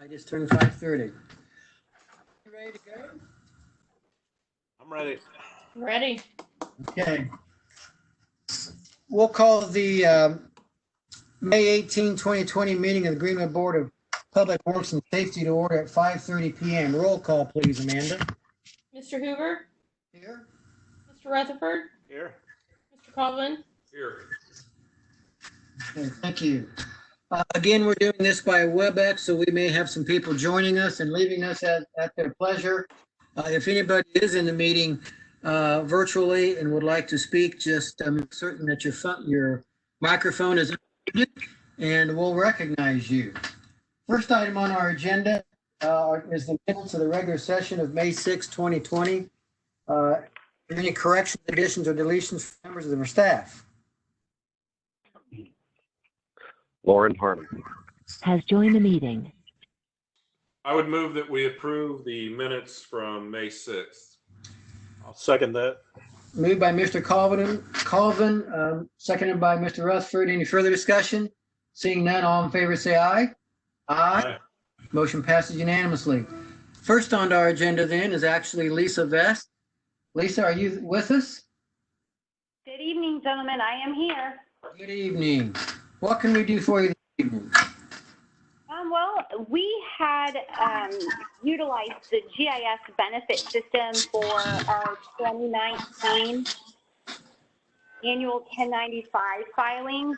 I just turned 5:30. You ready to go? I'm ready. Ready. Okay. We'll call the May 18, 2020 meeting of the Greenwood Board of Public Works and Safety to order at 5:30 p.m. Roll call, please, Amanda. Mr. Hoover, Here. Mr. Rutherford, Here. Mr. Colvin, Here. Okay, thank you. Again, we're doing this by WebEx, so we may have some people joining us and leaving us at their pleasure. If anybody is in the meeting virtually and would like to speak, just make certain that your microphone is unmuted and we'll recognize you. First item on our agenda is the minutes of the regular session of May 6, 2020. Any corrections, additions, or deletions for members of the staff? Lauren Harmon has joined the meeting. I would move that we approve the minutes from May 6th. I'll second that. Moved by Mr. Colvin, seconded by Mr. Rutherford. Any further discussion? Seeing none, all in favor say aye. Aye. Motion passes unanimously. First on our agenda then is actually Lisa Vest. Lisa, are you with us? Good evening, gentlemen. I am here. Good evening. What can we do for you this evening? Well, we had utilized the GIS benefit system for our 2019 annual 1095 filings.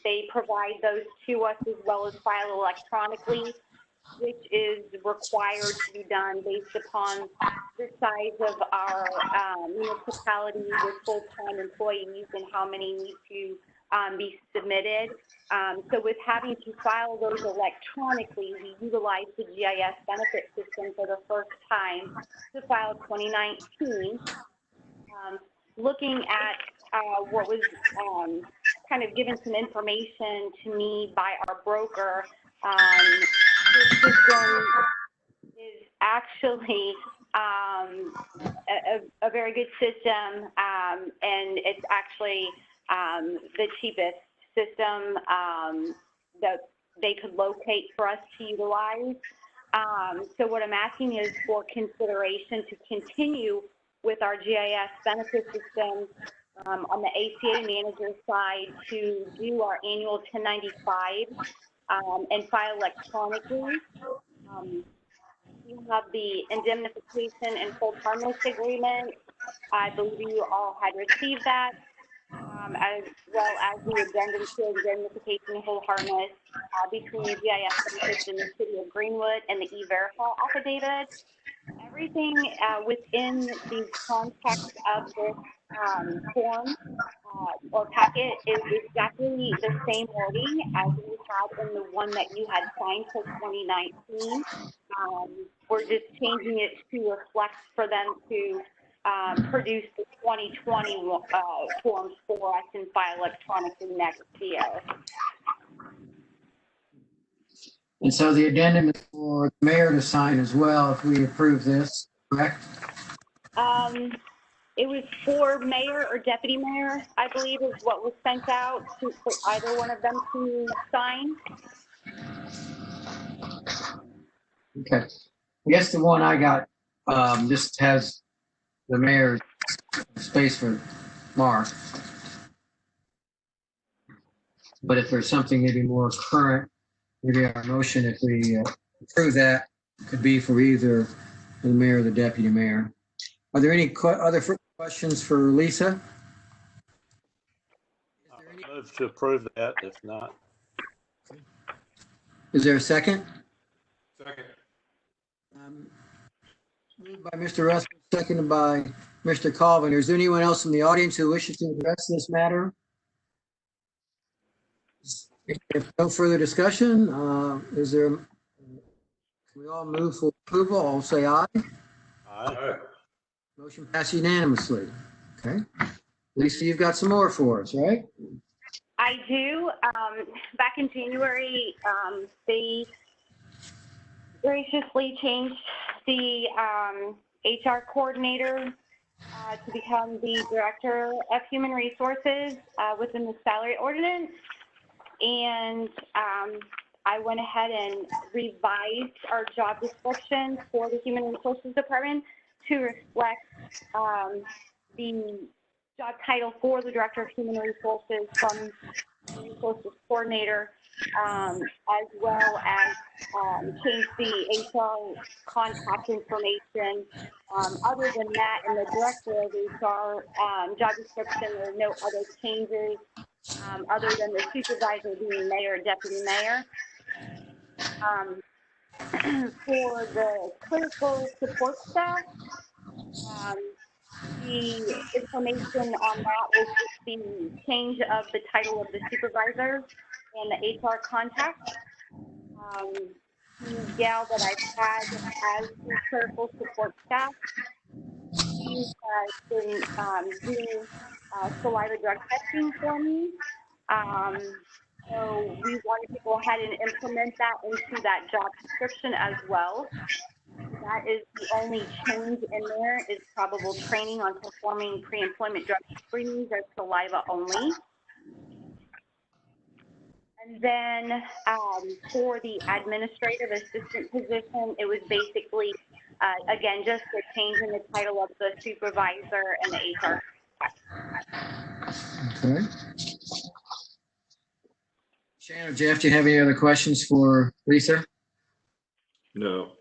They provide those to us as well as file electronically, which is required to be done based upon the size of our municipality with full-time employees and how many need to be submitted. So with having to file those electronically, we utilized the GIS benefit system for the first time to file 2019. Looking at what was kind of given some information to me by our broker, this system is actually a very good system, and it's actually the cheapest system that they could locate for us to utilize. So what I'm asking is for consideration to continue with our GIS benefit system on the ACA manager side to do our annual 1095 and file electronically. You have the indemnification and full harmless agreement. I believe you all had received that, as well as the addendum to indemnification and full harmless between the GIS benefits in the city of Greenwood and the E-Verify affidavit. Everything within the context of this form or packet is exactly the same wording as we had in the one that you had signed for 2019. We're just changing it to reflect for them to produce the 2020 forms for us and file electronically next year. And so the addendum is for the mayor to sign as well if we approve this, correct? It was for mayor or deputy mayor, I believe, is what was sent out for either one of them to sign. Okay. I guess the one I got just has the mayor's space for Mark. But if there's something maybe more current, maybe our motion, if we approve that, could be for either the mayor or the deputy mayor. Are there any other questions for Lisa? I'll move to approve that, if not. Is there a second? Second. Moved by Mr. Russell, seconded by Mr. Colvin. Is there anyone else in the audience who wishes to address this matter? If no further discussion, can we all move for approval? I'll say aye. Aye. Motion passed unanimously. Okay. Lisa, you've got some more for us, right? I do. Back in January, they graciously changed the HR coordinator to become the director of human resources within the salary ordinance. And I went ahead and revised our job description for the Human Resources Department to reflect the job title for the Director of Human Resources from Resources Coordinator, as well as change the HR contact information. Other than that, in the Director of HR job description, there are no other changes other than the supervisor being mayor or deputy mayor. For the critical support staff, the information on that was just the change of the title of the supervisor and the HR contact. The gal that I've had as the critical support staff, she has been doing saliva drug testing for me. So we wanted to go ahead and implement that into that job description as well. That is the only change in there is probable training on performing pre-employment drug screenings as saliva only. And then for the administrative assistant position, it was basically, again, just a change in the title of the supervisor and the HR. Okay. Shannon or Jeff, do you have any other questions for Lisa? No.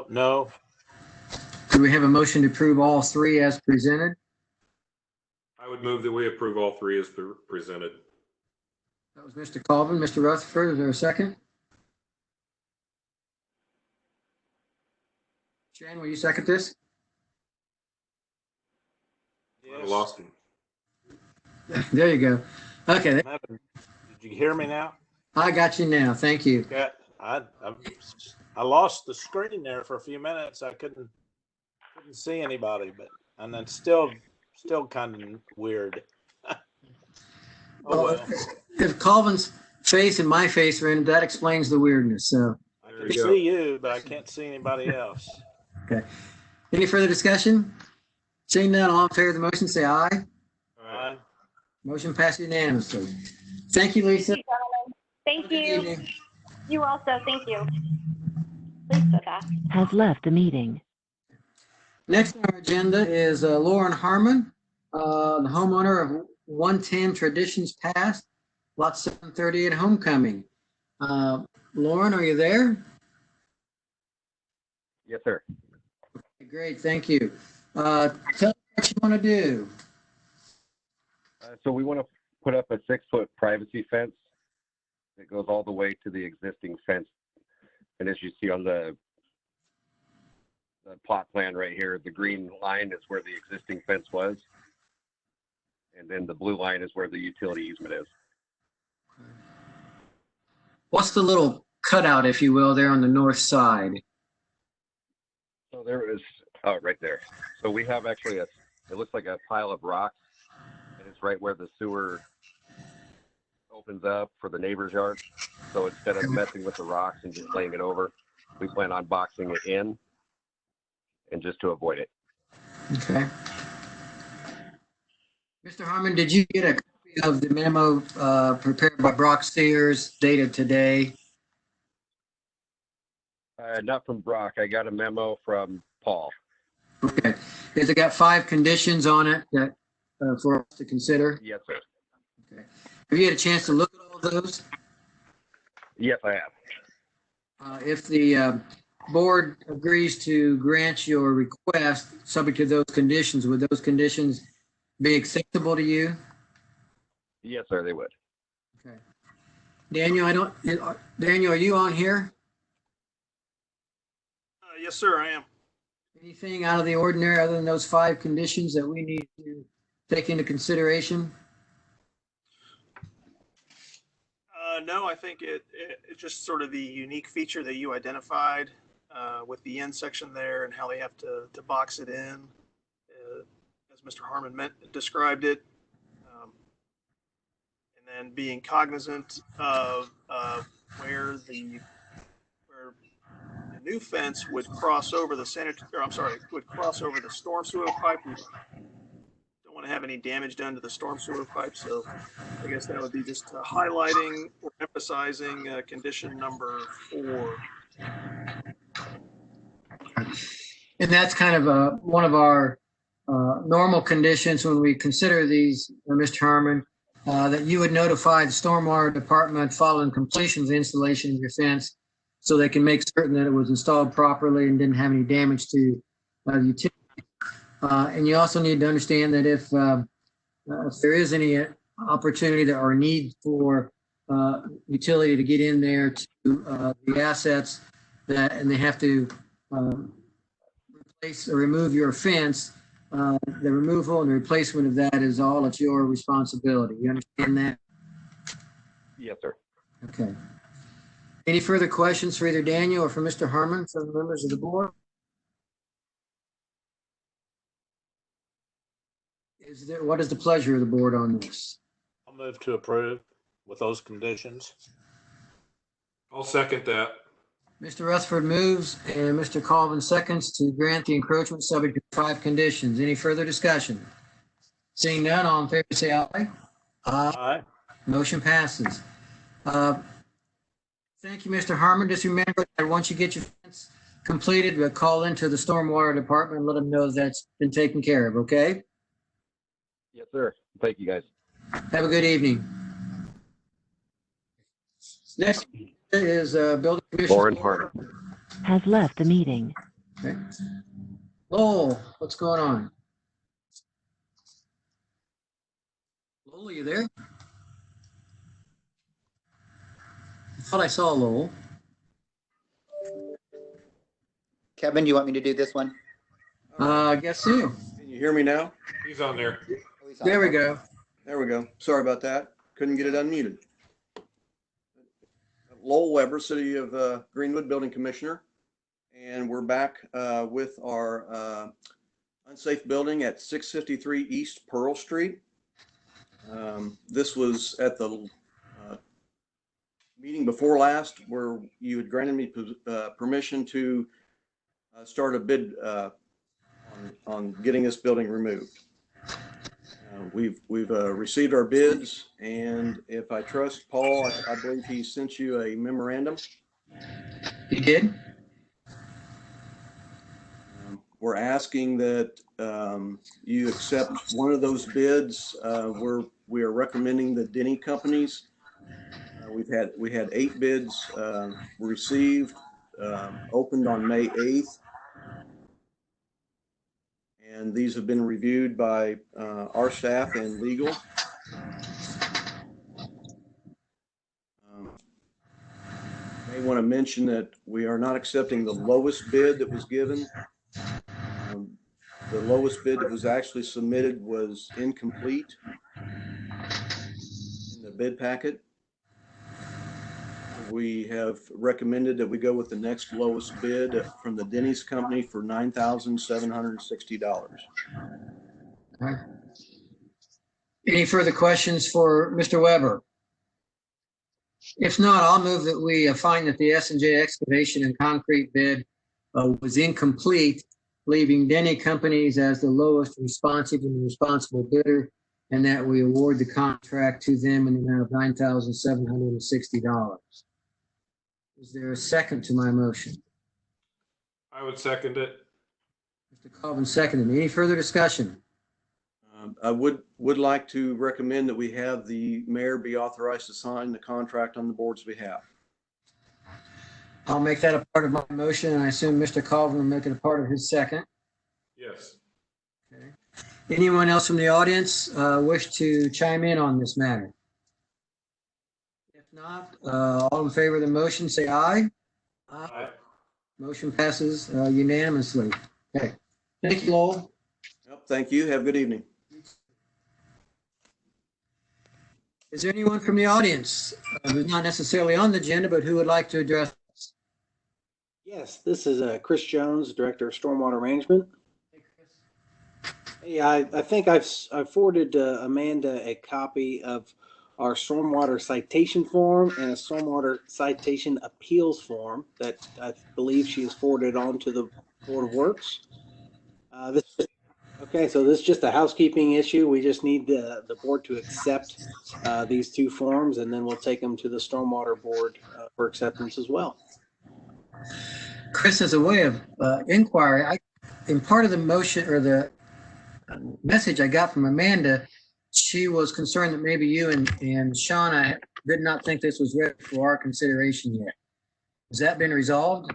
No. Do we have a motion to approve all three as presented? I would move that we approve all three as presented. That was Mr. Colvin. Mr. Rutherford, is there a second? Shannon, will you second this? I lost him. There you go. Okay, Did you hear me now? I got you now. Thank you. Yeah, I lost the screen there for a few minutes. I couldn't see anybody, and then still kind of weird. Well, if Colvin's face and my face are in, that explains the weirdness. So, I There can you go. see you, but I can't see anybody else. okay. Any further discussion? Seeing none, all in favor of the motion, say aye. Ryan? Motion passed unanimously. Thank you, Lisa. Thank Good you. evening. You also. Thank you. Please put that. Has left the meeting. Next on our agenda is Lauren Harmon, the homeowner of 110 Traditions Past, lot 738 Homecoming. Lauren, are you there? Yes, sir. Great, thank you. Tell us what you want to do. So we want to put up a 6-foot privacy fence that goes all the way to the existing fence. And as you see on the plot plan right here, the green line is where the existing fence was. And then the blue line is where the utility easement is. What's the little cutout, if you will, there on the north side? So there is, oh, right there. So we have actually it looks like a pile of rocks, and it's right where the sewer opens up for the neighbor's yard. So instead of messing with the rocks and just laying it over, we plan on boxing it in, and just to avoid it. Okay. Mr. Harmon, did you get a copy of the memo prepared by Brock Sears dated today? Not from Brock. I got a memo from Paul. Okay. Has it got 5 conditions on it that for us to consider? Yes, sir. Okay. Have you had a chance to look at all of those? Yes, I have. If the board agrees to grant your request, subject to those conditions, would those conditions be acceptable to you? Yes, sir, they would. Okay. Daniel, Daniel, are you on here? Yes, sir, I am. Anything out of the ordinary other than those 5 conditions that we need to take into consideration? No, I think it's just sort of the unique feature that you identified with the end section there and how they have to box it in, as Mr. Harmon described it. And then being cognizant of where the new fence would cross over the storm sewer pipe. We don't want to have any damage done to the storm sewer pipe, so I guess that would be just highlighting or emphasizing condition number 4. And that's kind of one of our normal conditions when we consider these, Mr. Harmon, that you would notify the stormwater department following completion of the installation of your fence so they can make certain that it was installed properly and didn't have any damage to the utility. And you also need to understand that if there is any opportunity or need for utility to get in there to the assets and they have to replace or remove your fence, the removal and the replacement of that is all at your responsibility. You understand that? Yes, sir. Okay. Any further questions for either Daniel or for Mr. Harmon from the members of the board? What is the pleasure of the board on this? I'll move to approve with those conditions. I'll second that. Mr. Rutherford moves and Mr. Colvin seconds to grant the encroachment subject to 5 conditions. Any further discussion? Seeing none, all in favor say aye. Aye. Motion passes. Thank you, Mr. Harmon. Just remember that once you get your fence completed, we'll call into the stormwater department and let them know that's been taken care of, okay? Yes, sir. Thank you, guys. Have a good evening. Next is Building Commissioner. Lauren Hart. Has left the meeting. Okay. Lowell, what's going on? Lowell, are you there? I thought I saw Lowell. Kevin, do you want me to do this one? I guess so. Can you hear me now? He's on there. There we go. There we go. Sorry about that. Couldn't get it unmuted. Lowell Weber, City of Greenwood Building Commissioner. And we're back with our unsafe building at 653 East Pearl Street. This was at the meeting before last where you had granted me permission to start a bid on getting this building removed. We've received our bids, and if I trust Paul, I believe he sent you a memorandum. You did? We're asking that you accept one of those bids. We are recommending the Denny companies. We had 8 bids received, opened on May 8th. And these have been reviewed by our staff and legal. May want to mention that we are not accepting the lowest bid that was given. The lowest bid that was actually submitted was incomplete in the bid packet. We have recommended that we go with the next lowest bid from the Denny's company for $9,760. All right. Any further questions for Mr. Weber? If not, I'll move that we find that the S&J excavation and concrete bid was incomplete, leaving Denny Companies as the lowest responsive and responsible bidder, and that we award the contract to them in the amount of $9,760. Is there a second to my motion? I would second it. Mr. Colvin seconded. Any further discussion? I would like to recommend that we have the mayor be authorized to sign the contract on the board's behalf. I'll make that a part of my motion, and I assume Mr. Colvin will make it a part of his second. Yes. Okay. Anyone else from the audience wish to chime in on this matter? If not, all in favor of the motion, say aye. Aye. Motion passes unanimously. Okay. Thank you, Lowell. Yep, thank you. Have a good evening. Is there anyone from the audience who's not necessarily on the agenda, but who would like to address? Yes, this is Chris Jones, Director of Stormwater Management. Yeah, I think I've forwarded Amanda a copy of our stormwater citation form and a stormwater citation appeals form that I believe she has forwarded on to the Board of Works. Okay, so this is just a housekeeping issue. We just need the board to accept these two forms, and then we'll take them to the Stormwater Board for acceptance as well. Chris, as a way of inquiry, in part of the motion or the message I got from Amanda, she was concerned that maybe you and Shauna did not think this was ready for our consideration yet. Has that been resolved?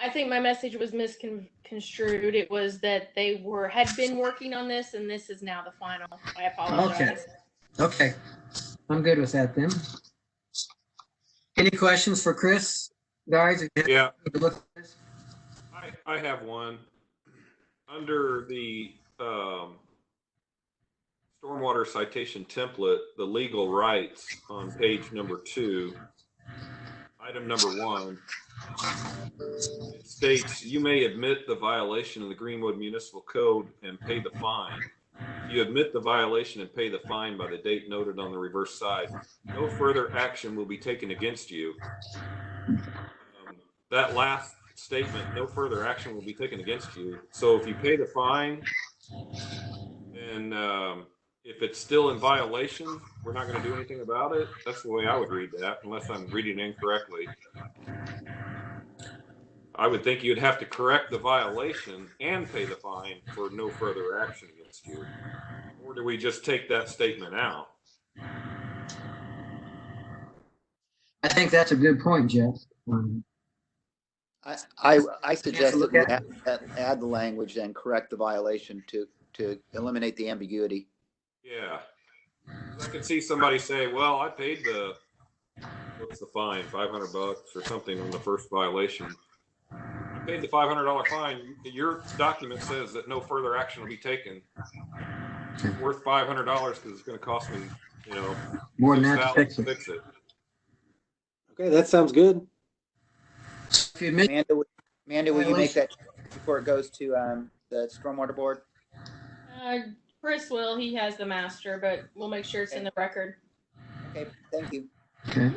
I think my message was misconstrued. It was that they had been working on this, and this is now the final. I apologize. Okay. I'm good with that then. Any questions for Chris, guys? Yeah. Look at this. I have one. Under the stormwater citation template, the legal rights on page number 2, item number 1, it states you may admit the violation of the Greenwood Municipal Code and pay the fine. If you admit the violation and pay the fine by the date noted on the reverse side, no further action will be taken against you. That last statement, no further action will be taken against you. So if you pay the fine and if it's still in violation, we're not going to do anything about it. That's the way I would read that, unless I'm reading incorrectly. I would think you'd have to correct the violation and pay the fine for no further action against you. Or do we just take that statement out? I think that's a good point, Jeff. I suggest that we add the language and correct the violation to eliminate the ambiguity. Yeah. I could see somebody say, well, I paid what's the fine, $500 or something on the first violation. I paid the $500 fine. Your document says that no further action will be taken. It's worth $500 because it's going to cost me, more than that to fix it. Okay, that sounds good. Amanda, will you make that before it goes to the Stormwater Board? Chris will. He has the master, but we'll make sure it's in the record. Okay, thank you. Okay.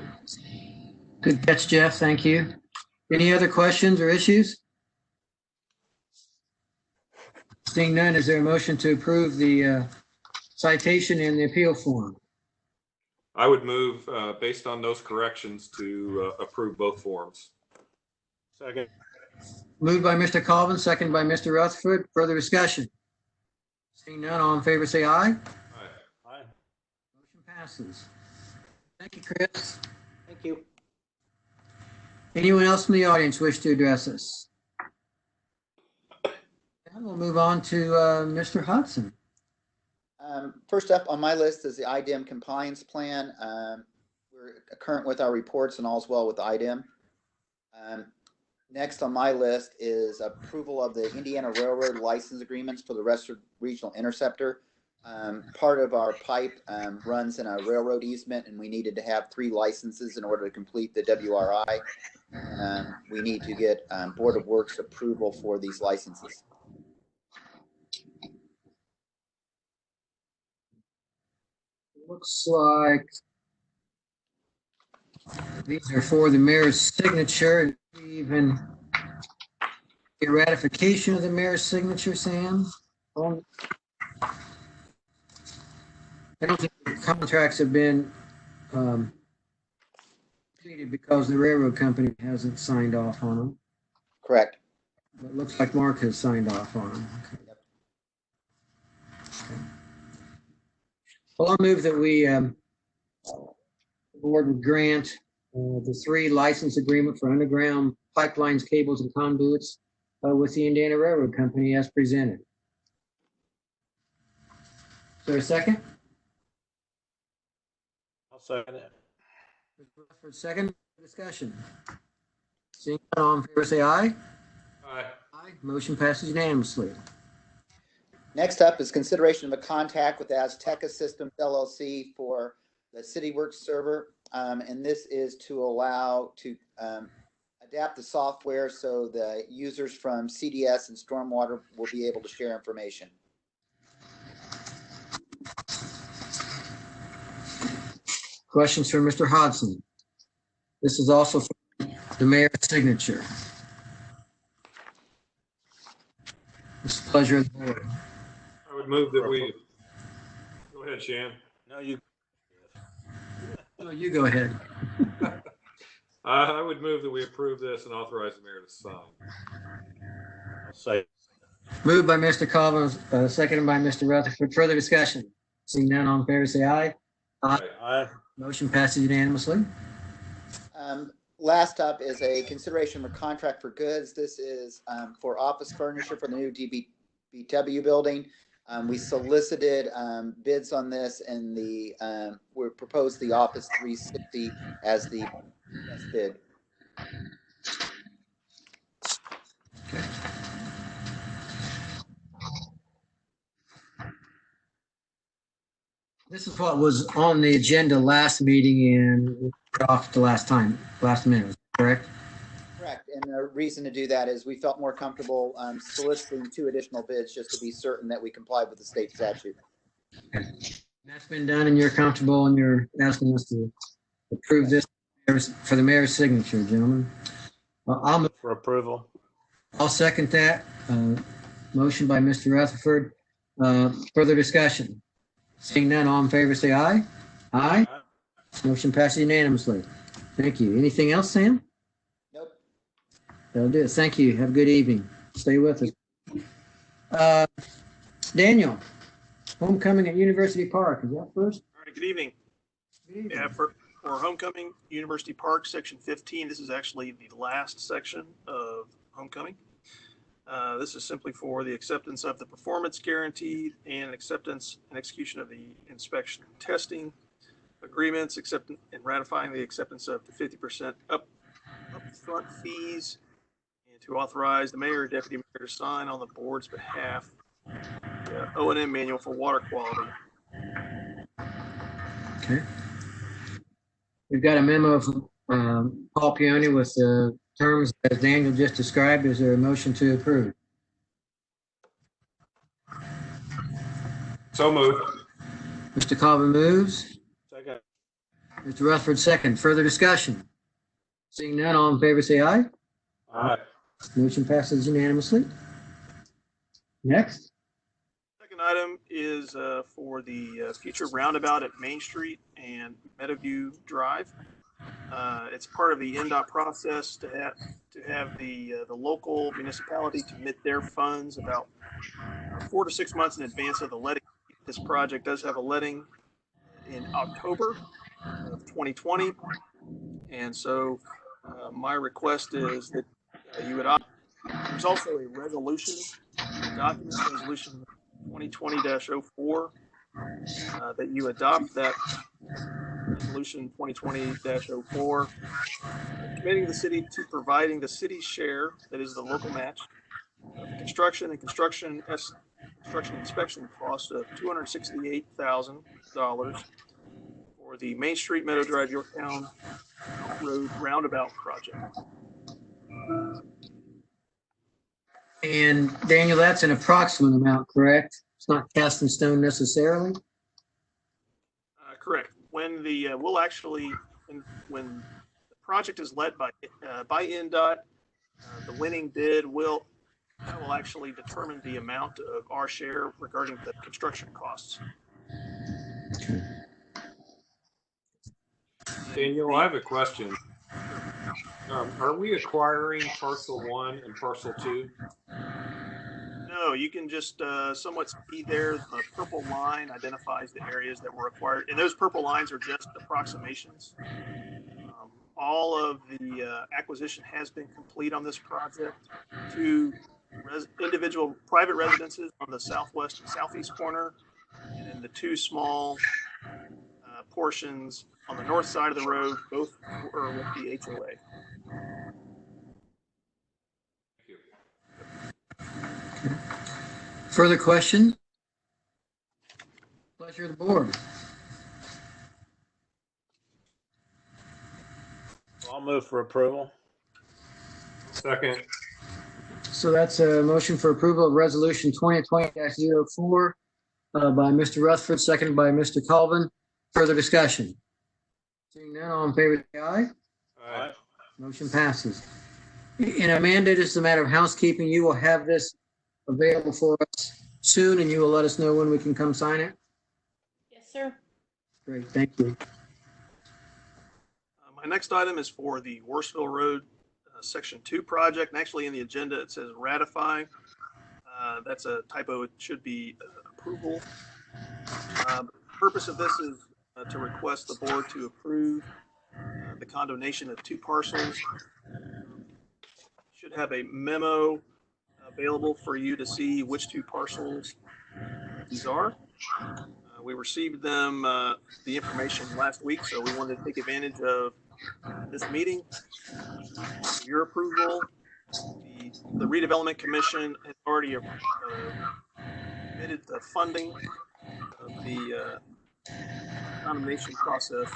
Good catch, Jeff. Thank you. Any other questions or issues? Seeing none, is there a motion to approve the citation and the appeal form? I would move, based on those corrections, to approve both forms. Second. Moved by Mr. Colvin, second by Mr. Rutherford. Further discussion? Seeing none, all in favor say aye. Aye. Aye. Motion passes. Thank you, Chris. Thank you. Anyone else in the audience wish to address us? And we'll move on to Mr. Hudson. First up on my list is the IDEM compliance plan. We're current with our reports and all's well with the IDEM. Next on my list is approval of the Indiana Railroad license agreements for the Rest Regional Interceptor. Part of our pipe runs in a railroad easement, and we needed to have 3 licenses in order to complete the WRI. We need to get Board of Works approval for these licenses. Looks like these are for the mayor's signature, and even a ratification of the mayor's signature, Sam. I don't think the contracts have been completed because the railroad company hasn't signed off on them. Correct. But it looks like Mark has signed off on them. Okay. Yep. Okay. Well, I'll move that we the board would grant the 3 license agreement for underground pipelines, cables, and conduits with the Indiana Railroad Company as presented. Is there a second? I'll second it. For second discussion. Seeing none, all in favor say aye. Aye. Aye. Motion passes unanimously. Next up is consideration of a contract with Azteca Systems LLC for the CityWorks server. And this is to allow to adapt the software so the users from CDS and Stormwater will be able to share information. Questions for Mr. Hodson? This is also for the mayor's signature. It's the pleasure of the board. I would move that we, go ahead, Shan. No, you. No, you go ahead. I would move that we approve this and authorize the mayor to sign. I'll say. Moved by Mr. Collins, seconded by Mr. Rutherford. Further discussion? Seeing none, all in favor, say aye. Aye. Motion passes unanimously. Last up is a consideration for contract for goods. This is for office furniture for the new DBW building. We solicited bids on this, and we proposed the Office 360 as the best bid. This is what was on the agenda last meeting and off the last minute, correct? Correct. And the reason to do that is we felt more comfortable soliciting 2 additional bids just to be certain that we complied with the state statute. Okay. That's been done and you're comfortable and you're asking us to approve this for the mayor's signature, gentlemen. I'll move For approval. I'll second that. Motion by Mr. Rutherford. Further discussion? Seeing none, all in favor, say aye. Aye. Motion passes unanimously. Thank you. Anything else, Sam? Nope. That'll do it. Thank you. Have a good evening. Stay with us. Daniel, homecoming at University Park. Is that first? All right, good evening. Good evening. Yeah, for Homecoming, University Park, Section 15, this is actually the last section of Homecoming. This is simply for the acceptance of the performance guarantee and acceptance and execution of the inspection and testing agreements, and ratifying the acceptance of the 50% upfront fees, and to authorize the mayor or deputy mayor to sign on the board's behalf the O&M manual for water quality. Okay. We've got a memo from Paul Peony with the terms as Daniel just described. Is there a motion to approve? So moved. Mr. Colvin moves. Second. Mr. Rutherford second. Further discussion? Seeing none, all in favor say aye. Aye. Motion passes unanimously. Next. Second item is for the future roundabout at Main Street and Meadowview Drive. It's part of the NDOT process to have the local municipality commit their funds about 4 to 6 months in advance of the letting. This project does have a letting in October of 2020, and so my request is that you would opt. There's also a resolution document, resolution 2020-04, that you adopt that resolution 2020-04, committing the city to providing the city's share, that is the local match, of the construction inspection cost of $268,000 for the Main Street Meadow Drive Yorktown Road roundabout project. And Daniel, that's an approximate amount, correct? It's not cast in stone necessarily? Correct. When the when the project is led by NDOT, the winning bid will actually determine the amount of our share regarding the construction costs. Daniel, I have a question. Are we acquiring parcel 1 and parcel 2? No, you can just somewhat see there, the purple line identifies the areas that were acquired, and those purple lines are just approximations. All of the acquisition has been complete on this project. 2 individual private residences on the southwest and southeast corner, and then the 2 small portions on the north side of the road, both are with the HOA. Further question? Pleasure of the board. I'll move for approval. Second. So that's a motion for approval of resolution 2020-04 by Mr. Rutherford, seconded by Mr. Colvin. Further discussion? Seeing none, all in favor, say aye. Aye. Motion passes. And Amanda, just a matter of housekeeping, you will have this available for us soon, and you will let us know when we can come sign it? Yes, sir. Great, thank you. My next item is for the Worsville Road Section 2 project. And actually in the agenda, it says ratify. That's a typo. It should be approval. The purpose of this is to request the board to approve the condemnation of 2 parcels. Should have a memo available for you to see which 2 parcels these are. We received them, the information last week, so we wanted to take advantage of this meeting. Your approval. The redevelopment commission has already committed the funding of the condemnation process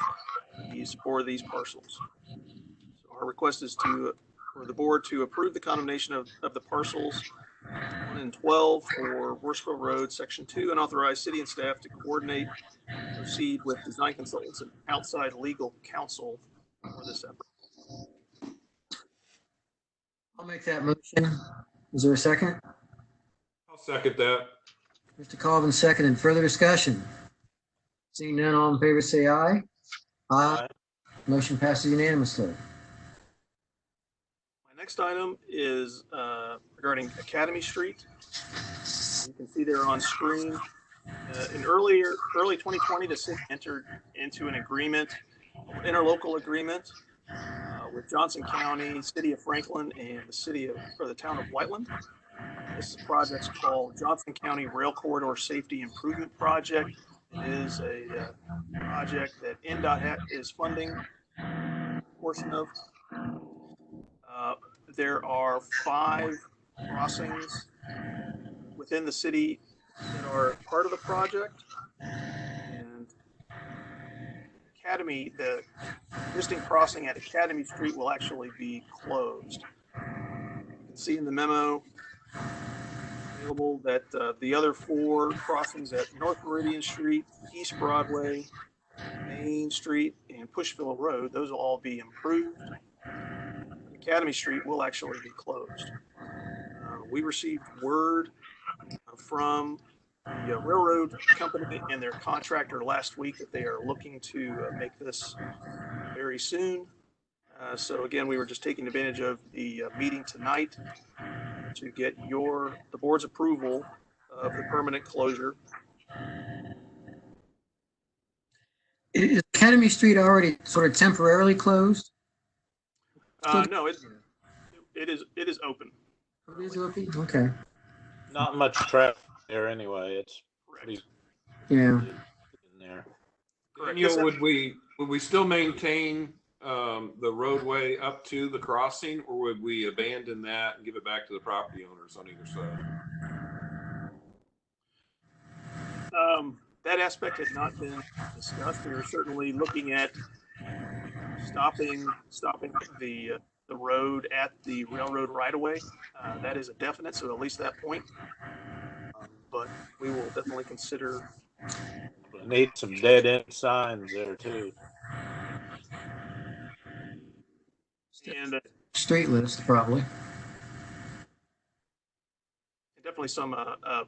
for these parcels. So our request is for the board to approve the condemnation of the parcels 1 and 12 for Worsville Road Section 2 and authorize city and staff to coordinate and proceed with design consultants and outside legal counsel for this effort. I'll make that motion. Is there a second? I'll second that. Mr. Colvin, second, and further discussion. Seeing none, all in favor say aye. Aye. Motion passes unanimously. My next item is regarding Academy Street. You can see there on screen. In early 2020, the city entered into an agreement, interlocal agreement, with Johnson County, City of Franklin, and the town of Whiteland. This project's called Johnson County Rail Corridor Safety Improvement Project. It is a project that NDOT is funding a portion of. There are 5 crossings within the city that are part of the project. And Academy, the existing crossing at Academy Street will actually be closed. You can see in the memo available that the other 4 crossings at North Meridian Street, East Broadway, Main Street, and Pushville Road, those will all be improved. Academy Street will actually be closed. We received word from the railroad company and their contractor last week that they are looking to make this very soon. So again, we were just taking advantage of the meeting tonight to get the board's approval of the permanent closure. Is Academy Street already sort of temporarily closed? No, it is open. It is open? Okay. Not much traffic there anyway. It's pretty Yeah. in there. Daniel, would we still maintain the roadway up to the crossing, or would we abandon that and give it back to the property owners on either side? That aspect has not been discussed. We are certainly looking at stopping the road at the railroad right-of-way. That is a definite, so at least that point. But we will definitely consider. We need some dead-end signs there too. And Street list, probably. definitely some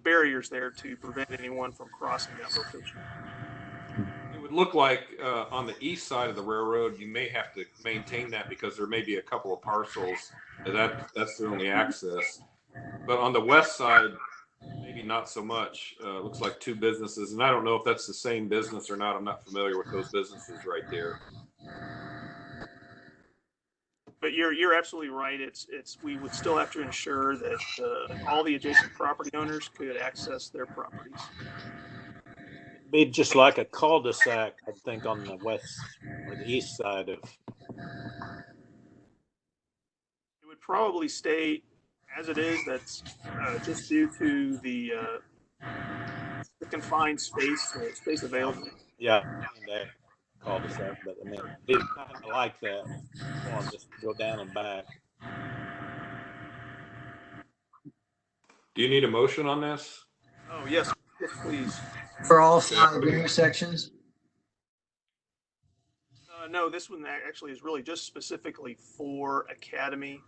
barriers there to prevent anyone from crossing that location. It would look like on the east side of the railroad, you may have to maintain that because there may be a couple of parcels that's the only access. But on the west side, maybe not so much. Looks like 2 businesses, and I don't know if that's the same business or not. I'm not familiar with those businesses right there. But you're absolutely right. We would still have to ensure that all the adjacent property owners could access their properties. Be just like a cul-de-sac, I think, on the west or the east side of. It would probably stay as it is. That's just due to the confined space available. Yeah, cul-de-sac, but I mean, it's kind of like that. Just go down and back. Do you need a motion on this? Oh, yes, please. For all 5 intersections? No, this one actually is really just specifically for Academy.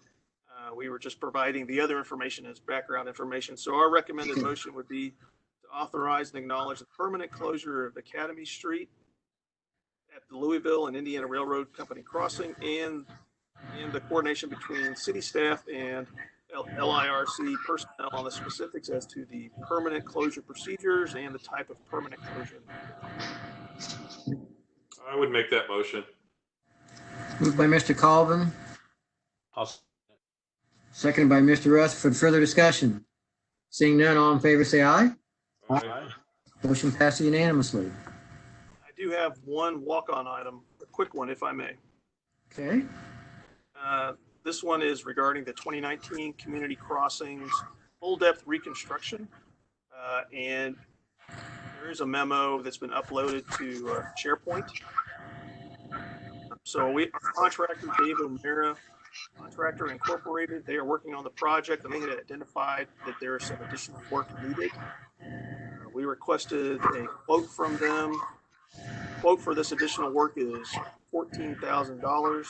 We were just providing the other information as background information. So our recommended motion would be to authorize and acknowledge the permanent closure of Academy Street at the Louisville and Indiana Railroad Company crossing, and the coordination between city staff and LIRC personnel on the specifics as to the permanent closure procedures and the type of permanent closure. I would make that motion. Moved by Mr. Colvin, seconded by Mr. Rutherford. Further discussion? Seeing none, all in favor say aye. Aye. Motion passes unanimously. I do have one walk-on item, a quick one, if I may. Okay. This one is regarding the 2019 Community Crossings full-depth reconstruction. And there is a memo that's been uploaded to SharePoint. So our contractor, Dave O'Meara, Contractor Incorporated, they are working on the project, and they had identified that there is some additional work needed. We requested a quote from them. Quote for this additional work is $14,000.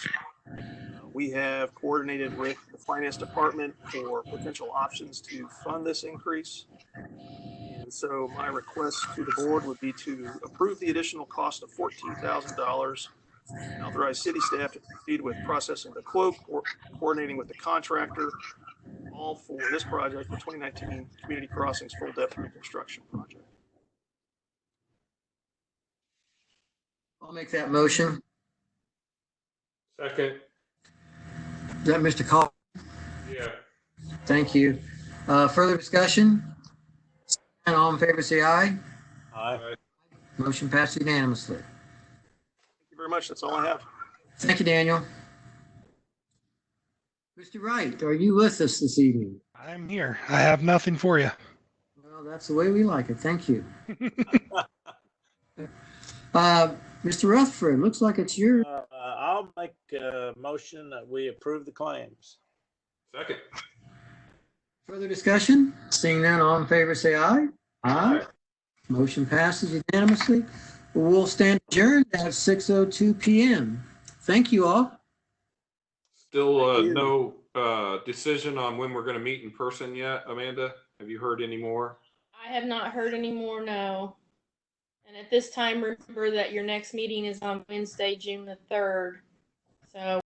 We have coordinated with the finance department for potential options to fund this increase. And so my request to the board would be to approve the additional cost of $14,000, and authorize city staff to proceed with processing the quote, or coordinating with the contractor, all for this project, the 2019 Community Crossings full depth reconstruction project. I'll make that motion. Second. Is that Mr. Colvin? Yeah. Thank you. Further discussion? And all in favor say aye. Aye. Motion passes unanimously. Thank you very much. That's all I have. Thank you, Daniel. Mr. Wright, are you with us this evening? I'm here. I have nothing for you. Well, that's the way we like it. Thank you. Mr. Rutherford, looks like it's your. I'll make a motion that we approve the claims. Second. Further discussion? Seeing none, all in favor say aye. Aye. Motion passes unanimously. We'll stand adjourned at 6:02 p.m. Thank you all. Still no decision on when we're going to meet in person yet, Amanda? Have you heard any more? I have not heard any more, no. And at this time, remember that your next meeting is on Wednesday, June the 3rd. So